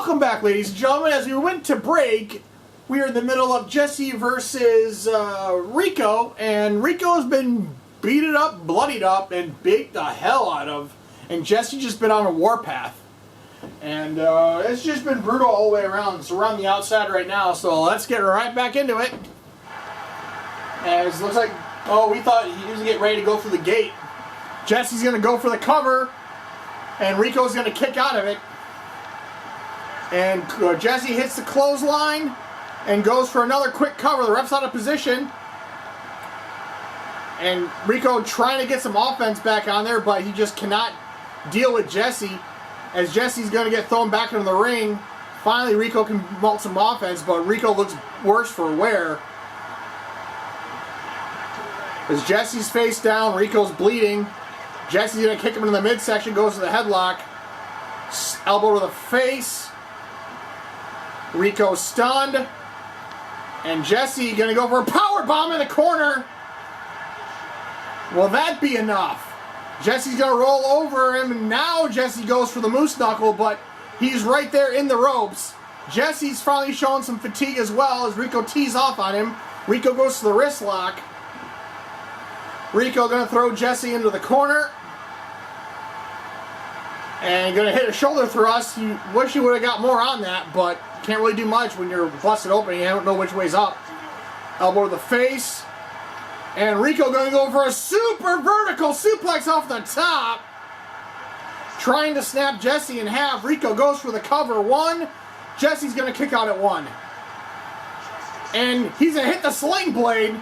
Welcome back, ladies and gentlemen. As we went to break, we are in the middle of Jesse versus Rico, and Rico's been beaten up, bloodied up, and beat the hell out of, and Jesse's just been on a warpath. And it's just been brutal all the way around. So we're on the outside right now, so let's get right back into it. And it looks like, oh, we thought he was getting ready to go through the gate. Jesse's going to go for the cover, and Rico's going to kick out of it. And Jesse hits the clothesline and goes for another quick cover. The ref's out of position. And Rico trying to get some offense back on there, but he just cannot deal with Jesse, as Jesse's going to get thrown back into the ring. Finally, Rico can mount some offense, but Rico looks worse for wear. As Jesse's face down, Rico's bleeding. Jesse's going to kick him into the midsection, goes to the headlock. Elbow to the face. Rico stunned. And Jesse going to go for a power bomb in the corner. Will that be enough? Jesse's going to roll over him, and now Jesse goes for the moose knuckle, but he's right there in the ropes. Jesse's finally showing some fatigue as well as Rico tees off on him. Rico goes to the wrist lock. Rico going to throw Jesse into the corner. And going to hit a shoulder thrust. You wish you would have got more on that, but can't really do much when you're busted open and you don't know which way's up. Elbow to the face. And Rico going to go for a super vertical suplex off the top. Trying to snap Jesse in half. Rico goes for the cover. One. Jesse's going to kick out at one. And he's going to hit the sling blade.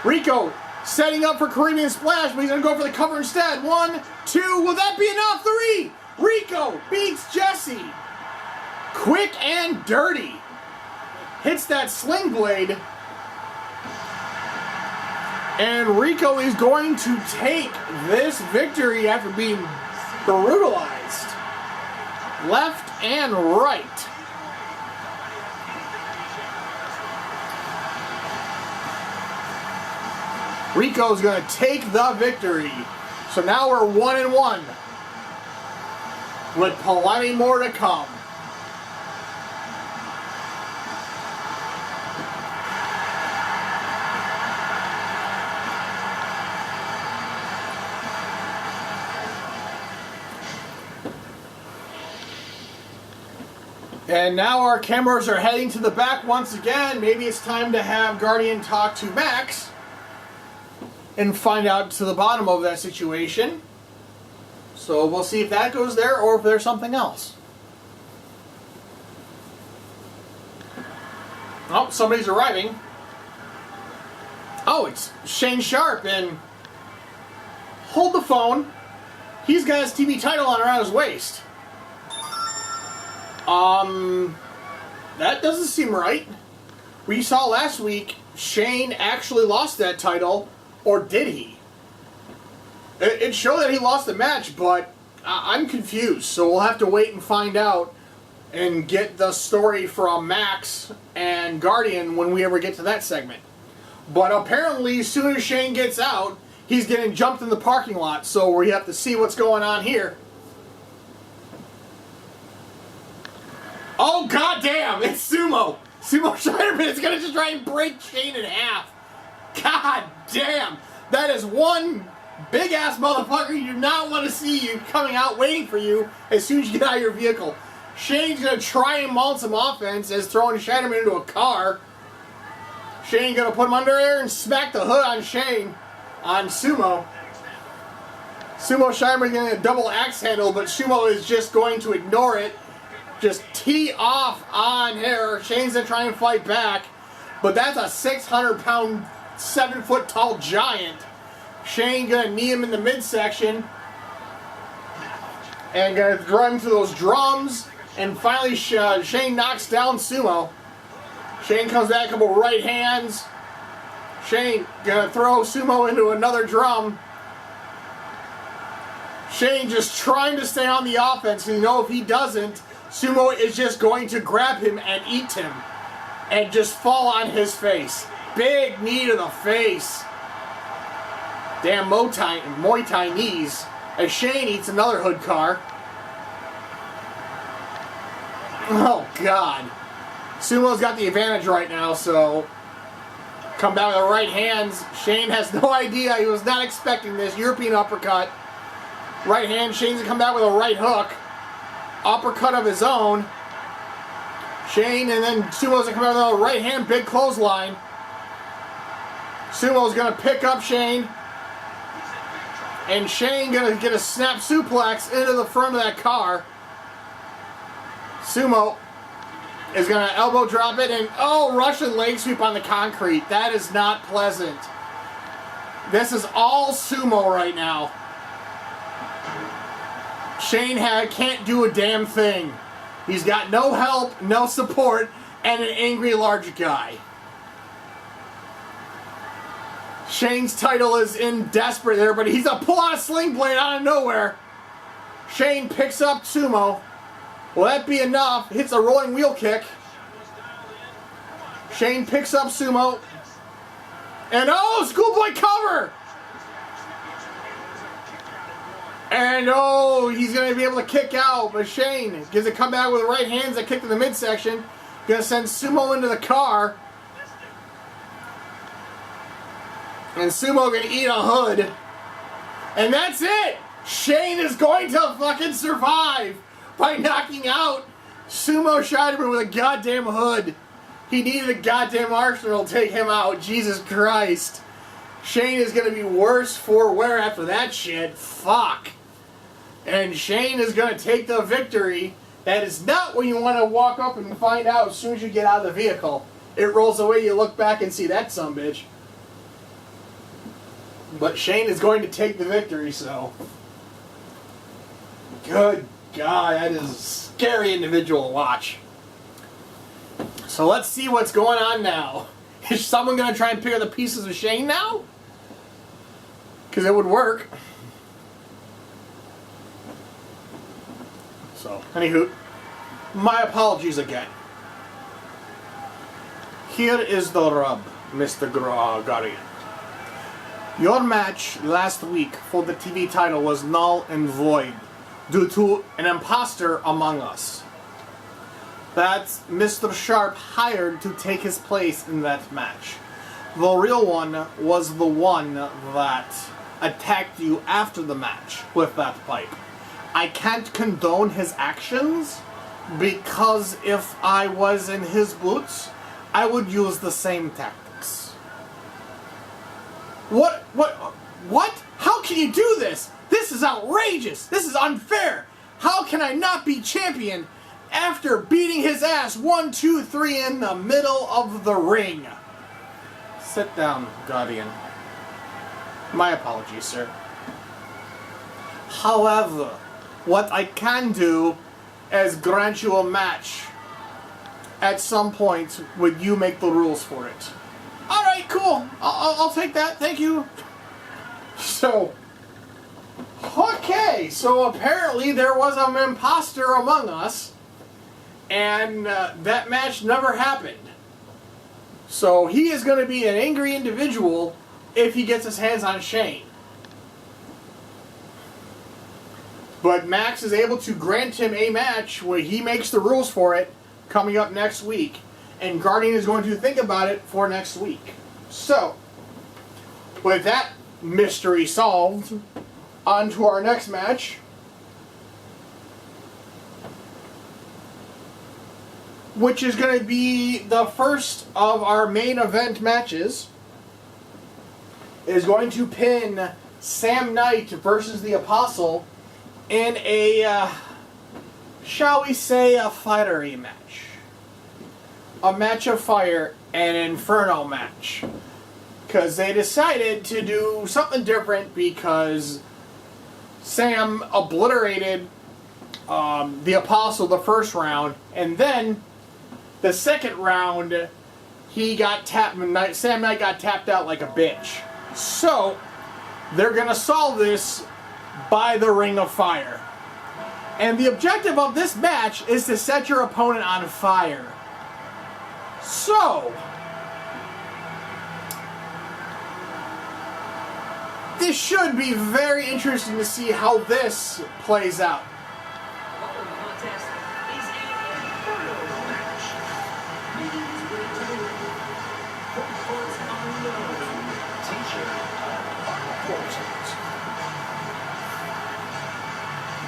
Rico setting up for Caribbean Splash, but he's going to go for the cover instead. 1, 2, will that be enough? 3! Rico beats Jesse. Quick and dirty. Hits that sling blade. And Rico is going to take this victory after being brutalized. Left and right. Rico's going to take the victory. So now we're 1-1. With plenty more to come. And now our cameras are heading to the back once again. Maybe it's time to have Guardian talk to Max and find out to the bottom of that situation. So we'll see if that goes there or if there's something else. Oh, somebody's arriving. Oh, it's Shane Sharp, and hold the phone. He's got his TV title on around his waist. That doesn't seem right. We saw last week Shane actually lost that title, or did he? It showed that he lost the match, but I'm confused, so we'll have to wait and find out and get the story from Max and Guardian when we ever get to that segment. But apparently, as soon as Shane gets out, he's getting jumped in the parking lot, so we have to see what's going on here. Oh, goddamn! It's Sumo! Sumo Scheiderman is going to just try and break Shane in half. God damn! That is one big-ass motherfucker you do not want to see you coming out waiting for you as soon as you get out of your vehicle. Shane's going to try and mount some offense as throwing Scheiderman into a car. Shane going to put him under there and smack the hood on Shane. On Sumo. Sumo Scheiderman getting a double axe handle, but Sumo is just going to ignore it. Just tee off on her. Shane's going to try and fight back. But that's a 600-pound, 7-foot-tall giant. Shane going to knee him in the midsection. And going to throw him to those drums. And finally, Shane knocks down Sumo. Shane comes back, a couple right hands. Shane going to throw Sumo into another drum. Shane just trying to stay on the offense. And you know if he doesn't, Sumo is just going to grab him and eat him. And just fall on his face. Big knee to the face. Damn Muay Thai knees. As Shane eats another hood car. Oh, God. Sumo's got the advantage right now, so... Come back with the right hands. Shane has no idea. He was not expecting this. European uppercut. Right hand. Shane's gonna come back with a right hook. Uppercut of his own. Shane, and then Sumo's gonna come back with a right hand. Big clothesline. Sumo's gonna pick up Shane. And Shane gonna get a snap suplex into the front of that car. Sumo is going to elbow drop it, and oh, Russian leg sweep on the concrete. That is not pleasant. This is all Sumo right now. Shane can't do a damn thing. He's got no help, no support, and an angry large guy. Shane's title is in desperate there, but he's a pull out a sling blade out of nowhere. Shane picks up Sumo. Will that be enough? Hits a rolling wheel kick. Shane picks up Sumo. And oh, schoolboy cover! And oh, he's going to be able to kick out. But Shane gives a comeback with the right hands that kick to the midsection. Going to send Sumo into the car. And Sumo going to eat a hood. And that's it! Shane is going to fucking survive by knocking out Sumo Scheiderman with a goddamn hood. He needed a goddamn arsenal to take him out. Jesus Christ. Shane is going to be worse for wear after that shit. Fuck. And Shane is going to take the victory. That is not when you want to walk up and find out as soon as you get out of the vehicle. It rolls away, you look back and see that sumbitch. But Shane is going to take the victory, so... Good God, that is a scary individual to watch. So let's see what's going on now. Is someone going to try and pick up the pieces of Shane now? Because it would work. So, anywho, my apologies again. Here is the rub, Mr. Guardian. Your match last week for the TV title was null and void due to an imposter among us that Mr. Sharp hired to take his place in that match. The real one was the one that attacked you after the match with that pipe. I can't condone his actions because if I was in his boots, I would use the same tactics. What? How can you do this? This is outrageous. This is unfair. How can I not be champion after beating his ass 1, 2, 3 in the middle of the ring? Sit down, Guardian. My apologies, sir. However, what I can do is grant you a match at some point when you make the rules for it. Alright, cool. I'll take that. Thank you. So, okay. So apparently there was an imposter among us. And that match never happened. So he is going to be an angry individual if he gets his hands on Shane. But Max is able to grant him a match where he makes the rules for it coming up next week. And Guardian is going to think about it for next week. So, with that mystery solved, on to our next match. Which is going to be the first of our main event matches. It is going to pin Sam Knight versus the Apostle in a, shall we say, a fiery match. A match of fire, an Inferno match. Because they decided to do something different because Sam obliterated the Apostle the first round, and then the second round he got tapped. Sam Knight got tapped out like a bitch. So they're gonna solve this by the Ring of Fire, and the objective of this match is to set your opponent on fire. So this should be very interesting to see how this plays out.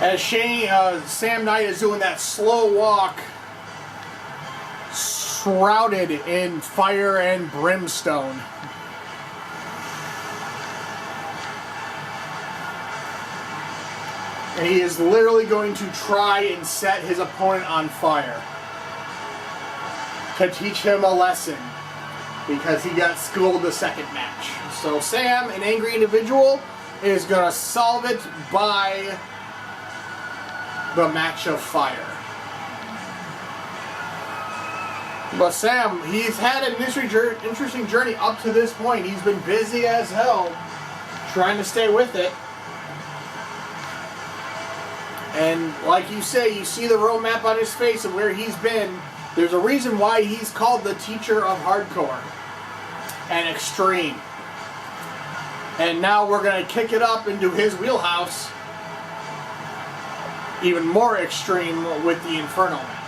As Sam Knight is doing that slow walk, shrouded in fire and brimstone. And he is literally going to try and set his opponent on fire to teach him a lesson, because he got schooled the second match. So Sam, an angry individual, is going to solve it by the match of fire. But Sam, he's had an interesting journey up to this point. He's been busy as hell trying to stay with it. And like you say, you see the roadmap on his face of where he's been. There's a reason why he's called the teacher of hardcore and extreme. And now we're going to kick it up into his wheelhouse, even more extreme, with the Inferno Match.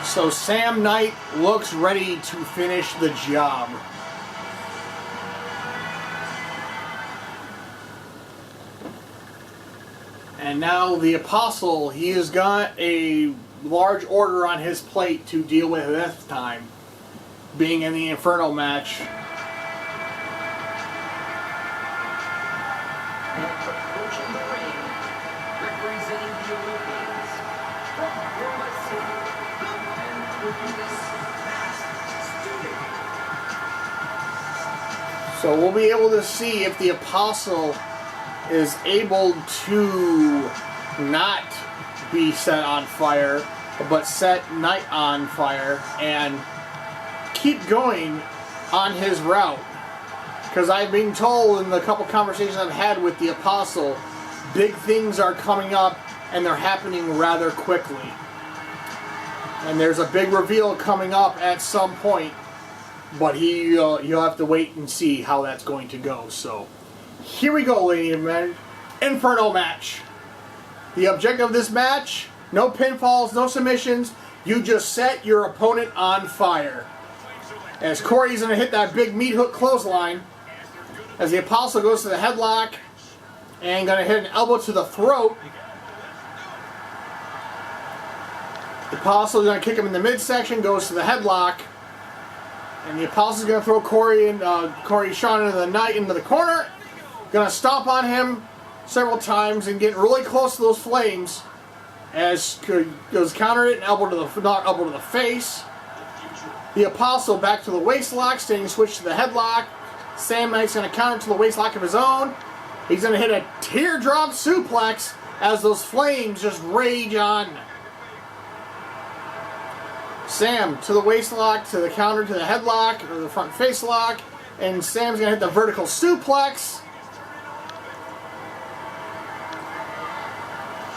So Sam Knight looks ready to finish the job. And now the Apostle, he has got a large order on his plate to deal with this time, being in the Inferno Match. So we'll be able to see if the Apostle is able to not be set on fire, but set Knight on fire and keep going on his route. Because I've been told in the couple conversations I've had with the Apostle, big things are coming up and they're happening rather quickly. And there's a big reveal coming up at some point. But you'll have to wait and see how that's going to go. So, here we go, ladies and gentlemen. Inferno Match. The objective of this match, no pinfalls, no submissions. You just set your opponent on fire. As Corey's going to hit that big meat hook clothesline. As the Apostle goes to the headlock. And going to hit an elbow to the throat. The Apostle is going to kick him in the midsection, goes to the headlock. And the Apostle's going to throw Corey Sean into the Knight into the corner. Going to stomp on him several times and get really close to those flames. As goes counter it and elbow to the face. The Apostle back to the waistlock, standing switch to the headlock. Sam Knight's going to counter to the waistlock of his own. He's going to hit a teardrop suplex as those flames just rage on. Sam to the waistlock, to the counter, to the headlock, or the front face lock, and Sam's going to hit the vertical suplex.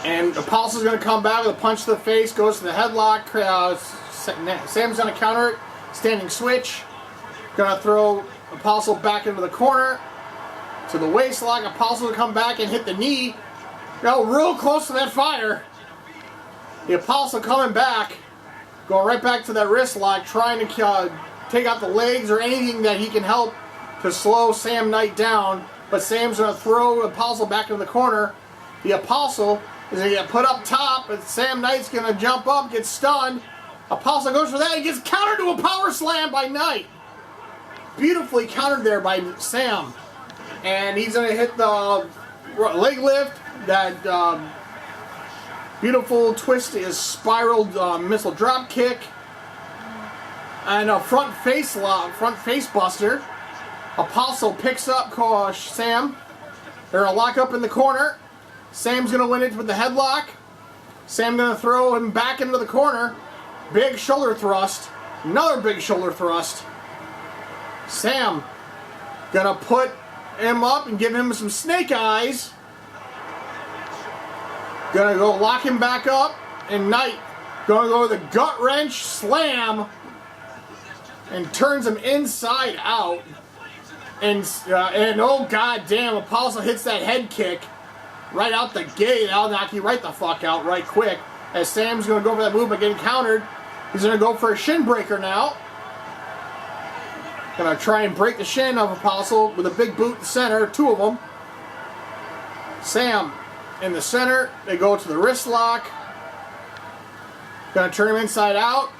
And Apostle's going to come back with a punch to the face, goes to the headlock. Sam's going to counter it, standing switch. Going to throw Apostle back into the corner, to the waistlock. Apostle will come back and hit the knee. Real close to that fire. The Apostle coming back. Going right back to that wrist lock, trying to take out the legs or anything that he can help to slow Sam Knight down. But Sam's going to throw Apostle back into the corner. The Apostle is going to get put up top, but Sam Knight's going to jump up, get stunned. Apostle goes for that and gets countered to a power slam by Knight. Beautifully countered there by Sam. And he's going to hit the leg lift, that beautiful twist is spiraled missile drop kick, and a front face buster. Apostle picks up Sam. They're gonna lock up in the corner. Sam's gonna win it with the headlock. Sam gonna throw him back into the corner. Big shoulder thrust. Another big shoulder thrust. Sam gonna put him up and give him some snake eyes. Gonna go lock him back up, and Knight gonna go with a gut wrench slam and turns him inside out. And oh god damn, Apostle hits that head kick right out the gate. That'll knock you right the fuck out right quick. As Sam's going to go for that move but getting countered. He's going to go for a shin breaker now. Going to try and break the shin of Apostle with a big boot in the center, two of them. Sam in the center. They go to the wrist lock. Going to turn him inside out.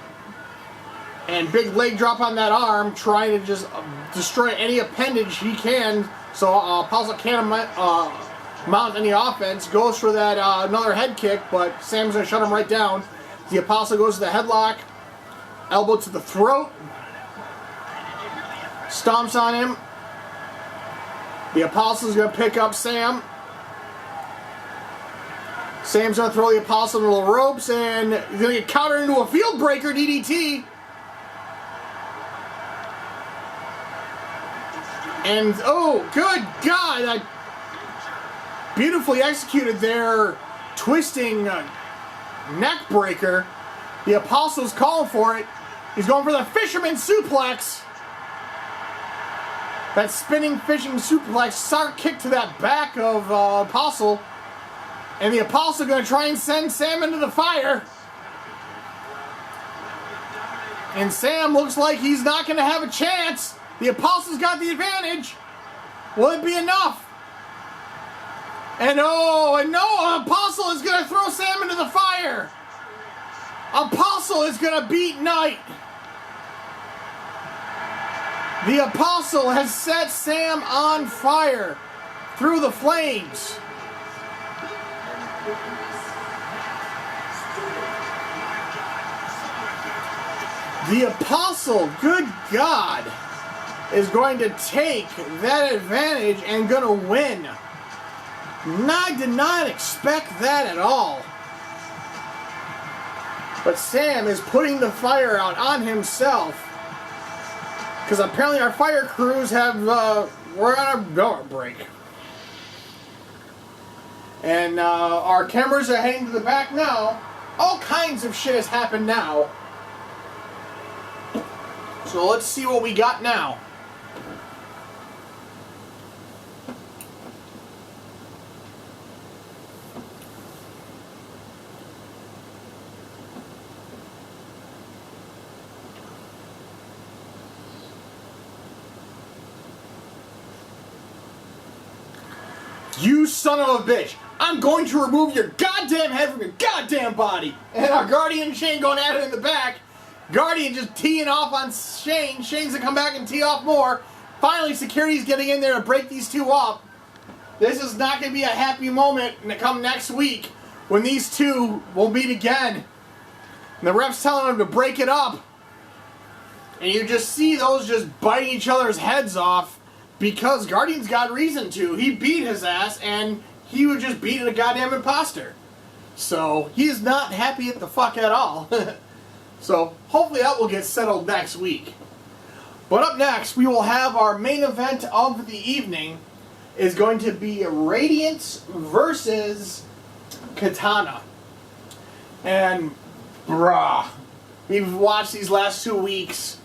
And big leg drop on that arm, trying to just destroy any appendage he can so Apostle can't mount any offense. Goes for that another head kick, but Sam's going to shut him right down. The Apostle goes to the headlock, elbow to the throat, stomps on him. The Apostle's going to pick up Sam. Sam's going to throw the Apostle into the ropes, and he's going to get countered into a field breaker DDT. And, oh, good God, beautifully executed there, twisting neck breaker. The Apostle's calling for it. He's going for the fisherman suplex. That spinning fishing suplex, sour kick to that back of Apostle. And the Apostle going to try and send Sam into the fire. And Sam looks like he's not going to have a chance. The Apostle's got the advantage. Will it be enough? And no, Apostle is going to throw Sam into the fire. Apostle is going to beat Knight. The Apostle has set Sam on fire through the flames. The Apostle, good God, is going to take that advantage and going to win. I did not expect that at all. But Sam is putting the fire out on himself. Because apparently our fire crews have, we're on a door break. And our cameras are heading to the back now. All kinds of shit has happened now. So let's see what we got now. You son of a bitch! I'm going to remove your goddamn head from your goddamn body! And our Guardian and Shane going at it in the back. Guardian just teeing off on Shane. Shane's to come back and tee off more. Finally, security's getting in there to break these two up. This is not going to be a happy moment to come next week when these two will meet again. And the ref's telling them to break it up. And you just see those just biting each other's heads off. Because Guardian's got reason to. He beat his ass, and he would just beat a goddamn imposter. So, he is not happy at the fuck at all. So, hopefully that will get settled next week. But up next, we will have our main event of the evening. Is going to be Radiance versus Katana. And, bruh, we've watched these last 2 weeks.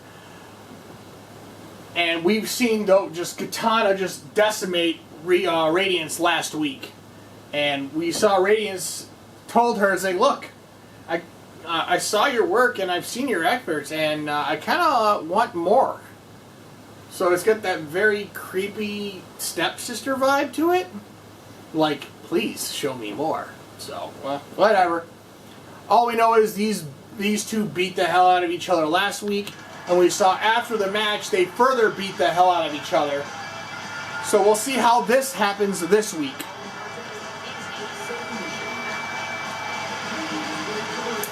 And we've seen just Katana just decimate Radiance last week. And we saw Radiance told her, it's like, look, I saw your work and I've seen your efforts and I kind of want more. So it's got that very creepy stepsister vibe to it. Like, please show me more. So, well, whatever. All we know is these two beat the hell out of each other last week. And we saw after the match, they further beat the hell out of each other. So we'll see how this happens this week.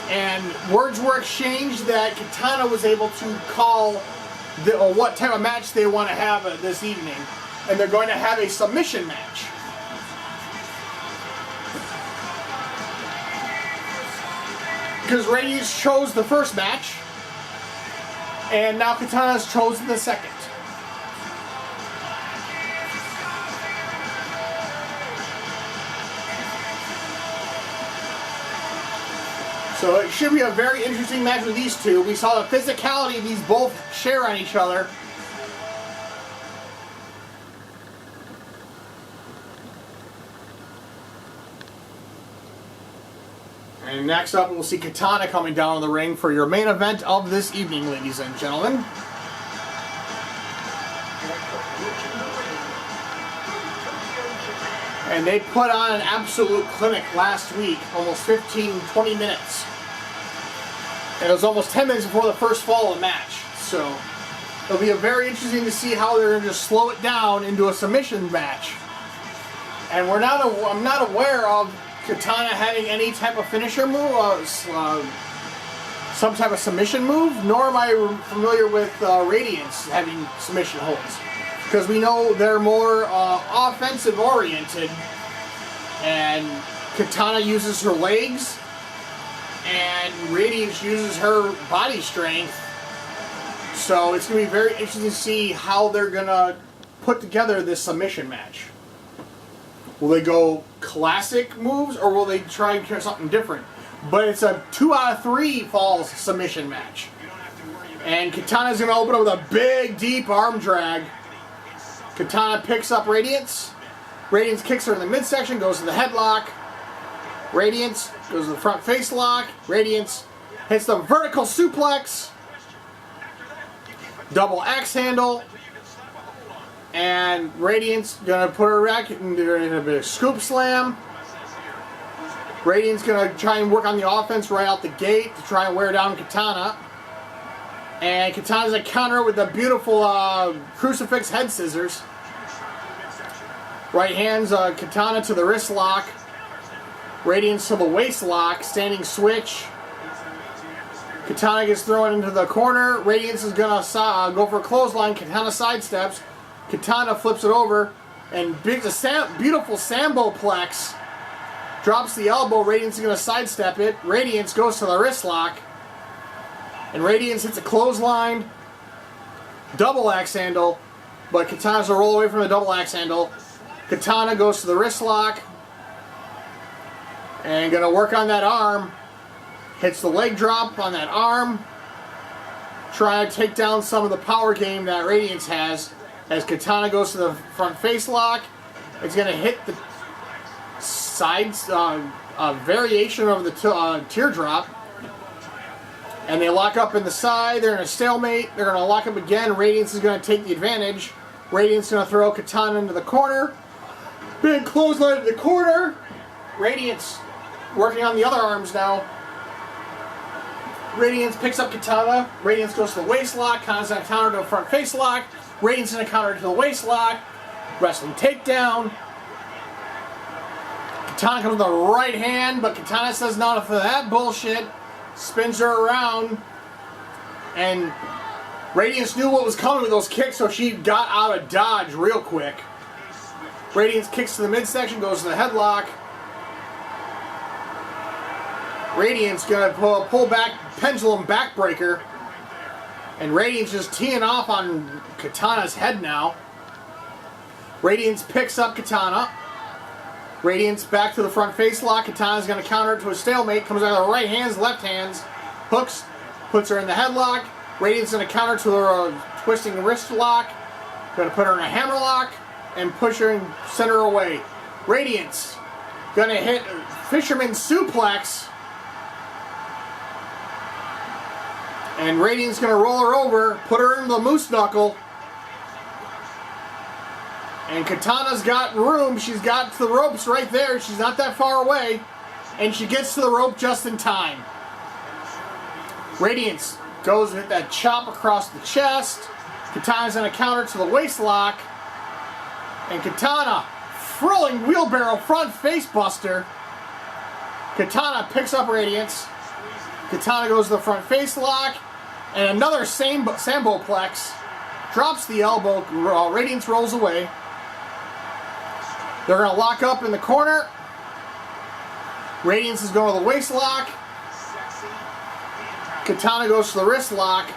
And words were exchanged that Katana was able to call what type of match they want to have this evening. And they're going to have a submission match. Because Radiance chose the first match. And now Katana's chosen the second. So it should be a very interesting match with these two. We saw the physicality these both share on each other. And next up, we'll see Katana coming down in the ring for your main event of this evening, ladies and gentlemen. And they put on an absolute clinic last week, almost 15-20 minutes. And it was almost 10 minutes before the first fall of the match. So it'll be very interesting to see how they're going to just slow it down into a submission match. And I'm not aware of Katana having any type of finisher move, some type of submission move, nor am I familiar with Radiance having submission holds. Because we know they're more offensive oriented, and Katana uses her legs, and Radiance uses her body strength. So it's going to be very interesting to see how they're going to put together this submission match. Will they go classic moves, or will they try and try something different? But it's a 2 out of 3 falls submission match. And Katana's going to open up with a big, deep arm drag. Katana picks up Radiance. Radiance kicks her in the midsection, goes to the headlock. Radiance goes to the front face lock. Radiance hits the vertical suplex. Double axe handle. And Radiance gonna put her back into a bit of scoop slam. Radiance gonna try and work on the offense right out the gate to try and wear down Katana. And Katana's gonna counter with the beautiful crucifix head scissors. Right hands Katana to the wrist lock. Radiance to the waist lock. Standing switch. Katana gets thrown into the corner. Radiance is gonna go for a clothesline. Katana sidesteps. Katana flips it over and beautiful Sambo-plex. Drops the elbow. Radiance is going to sidestep it. Radiance goes to the wrist lock. And Radiance hits a clothesline. Double axe handle. But Katana's going to roll away from the double axe handle. Katana goes to the wrist lock. And going to work on that arm. Hits the leg drop on that arm. Trying to take down some of the power game that Radiance has. As Katana goes to the front face lock, it's going to hit the sides, variation of the teardrop. And they lock up in the side. They're in a stalemate. They're going to lock up again. Radiance is going to take the advantage. Radiance is going to throw Katana into the corner. Big clothesline to the corner. Radiance working on the other arms now. Radiance picks up Katana. Radiance goes to the waist lock. Katana's going to counter to a front face lock. Radiance in a counter to the waist lock. Wrestling takedown. Katana comes with the right hand, but Katana says not for that bullshit. Spins her around. And Radiance knew what was coming with those kicks, so she got out of dodge real quick. Radiance kicks to the midsection, goes to the headlock. Radiance gonna pull back, pendulum backbreaker. And Radiance just teeing off on Katana's head now. Radiance picks up Katana. Radiance back to the front face lock. Katana's going to counter it to a stalemate. Comes out of the right hands, left hands. Hooks. Puts her in the headlock. Radiance going to counter to her twisting wrist lock. Going to put her in a hammer lock. And push her and send her away. Radiance going to hit Fisherman Suplex. And Radiance going to roll her over, put her into the moose knuckle. And Katana's got room. She's got the ropes right there. She's not that far away. And she gets to the rope just in time. Radiance goes with that chop across the chest. Katana's going to counter to the waist lock. And Katana, frilling wheelbarrow front face buster. Katana picks up Radiance. Katana goes to the front face lock. And another Sambo-plex. Drops the elbow. Radiance rolls away. They're going to lock up in the corner. Radiance is going to the waist lock. Katana goes to the wrist lock.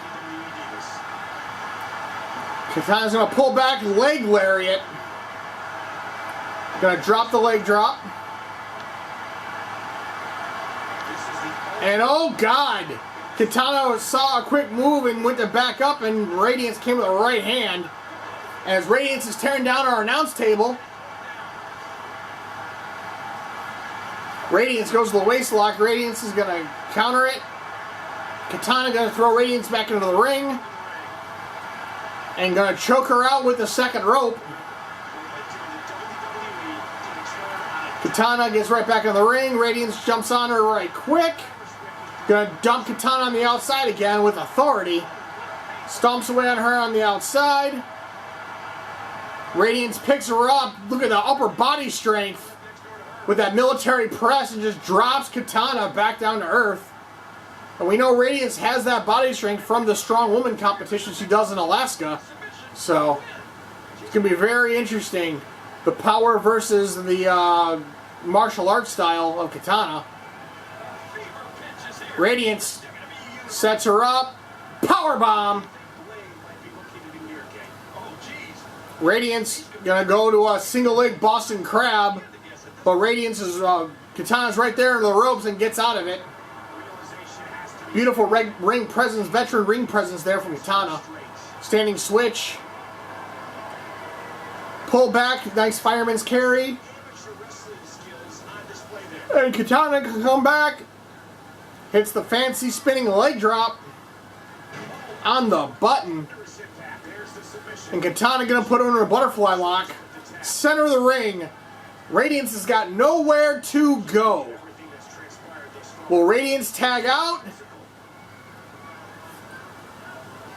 Katana's going to pull back leg lariat. Going to drop the leg drop. And oh God! Katana saw a quick move and went to back up, and Radiance came with a right hand. As Radiance is tearing down our announce table. Radiance goes to the waist lock. Radiance is going to counter it. Katana going to throw Radiance back into the ring. And going to choke her out with the second rope. Katana gets right back in the ring. Radiance jumps on her right quick. Going to dump Katana on the outside again with authority. Stomps away on her on the outside. Radiance picks her up. Look at the upper body strength with that military press and just drops Katana back down to earth. And we know Radiance has that body strength from the strong woman competition she does in Alaska. So it's going to be very interesting. The power versus the martial arts style of Katana. Radiance sets her up. Powerbomb. Radiance gonna go to a single leg Boston Crab, but Radiance is Katana's right there in the ropes and gets out of it. Beautiful ring presence, veteran ring presence there from Katana. Standing switch. Pull back, nice fireman's carry. And Katana can come back. Hits the fancy spinning leg drop on the button. And Katana gonna put her in a butterfly lock. Center of the ring. Radiance has got nowhere to go. Will Radiance tag out?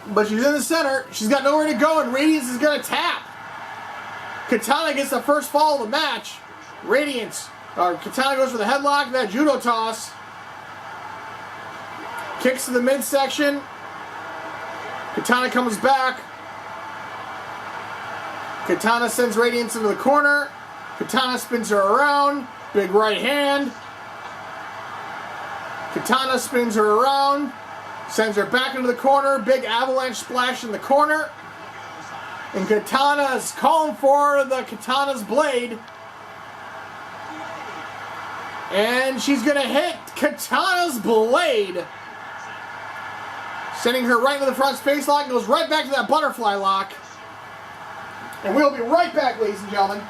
But she's in the center. She's got nowhere to go, and Radiance is gonna tap. Katana gets the first fall of the match. Katana goes for the headlock, that judo toss. Kicks to the midsection. Katana comes back. Katana sends Radiance into the corner. Katana spins her around. Big right hand. Katana spins her around. Sends her back into the corner. Big avalanche splash in the corner. And Katana is calling for the Katana's blade. And she's going to hit Katana's blade. Sending her right into the front space lock. Goes right back to that butterfly lock. And we'll be right back, ladies and gentlemen.